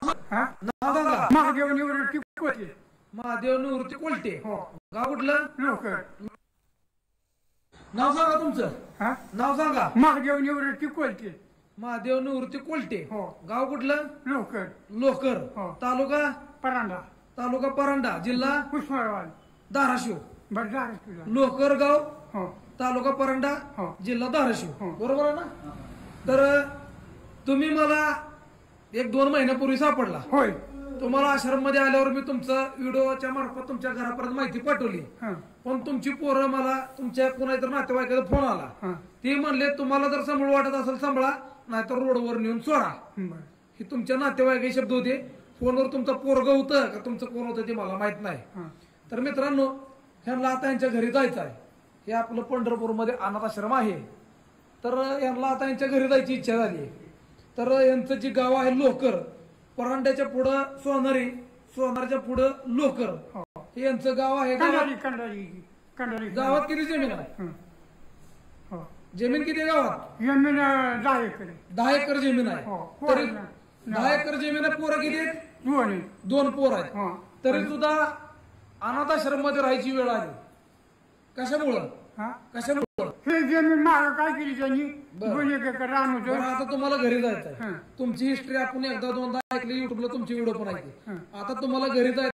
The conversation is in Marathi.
नाव सांगा. महादेव निवृत्ती कोल्हे. महादेव निवृत्ती कोलटे. हो. गाव कुठलं? लोकर. नाव सांगा तुमचं. नाव सांगा. महादेव निवृत्ती कोल्हे. महादेव निवृत्ती कोलटे. हो. गाव कुठलं? लोकर. लोकर. हो. तालुका? परांडा. तालुका परांडा. जिल्हा? उस्मानाबाद. धाराशिव. बरं तुला. लोकर गाव, हो. तालुका परांडा, हो. जिल्हा धाराशिव. हो. बरोबर आहे ना? तर तुम्ही मला 1-2 महिन्यापूर्वी सापडला. होय. तुम्हाला आश्रम मध्ये आल्यावर मी तुमचा व्हिडिओच्या मार्फत तुमच्या घरापर्यंत माहिती पाठवली. पण तुमची पोरं मला तुमच्या कोणाच्या नातेवाईकाचा फोन आला. ते म्हणले तुम्हाला जर सांभाळ वाटत असेल सांभाळा, नाहीतर रोडवर नेऊन सोडा. हे तुमच्या नातेवाईकाचे शब्द होते. फोनवर तुमचं पोरग होतं का तुमचं कोण होतं ते मला माहित नाही. तर मित्रांनो, ह्यांना आता यांच्या घरी जायचं आहे. हे आपलं पंढरपूरमध्ये अनाथ आश्रम आहे. तर यांना आता यांच्या घरी जायची इच्छा झाली आहे. तर यांचं जे गाव आहे लोकर, परांड्याच्या पुढं सोनारी, सोनारच्या पुढं लोकर, हे यांचं गाव आहे. गावात किती जमीन आहे? जमीन किती आहे गावात? जमीन 10 एकर. 10 एकर जमीन आहे. तरी 10 एकर जमीन आहे. पोरं किती आहेत? 2 पोरं आहेत. तरी सुद्धा अनाथ आश्रम मध्ये राहायची वेळ आली. कशामुळं? कशामुळं? हे जमीन माग काय केली त्यांनी? 2 एकर रान होतं. आता तुम्हाला घरी जायचं आहे. तुमची हिस्ट्री आपण एकदा 2दा ऐकली, युट्यूबला तुमची व्हिडिओ पण ऐकली. आता तुम्हाला घरी जायचं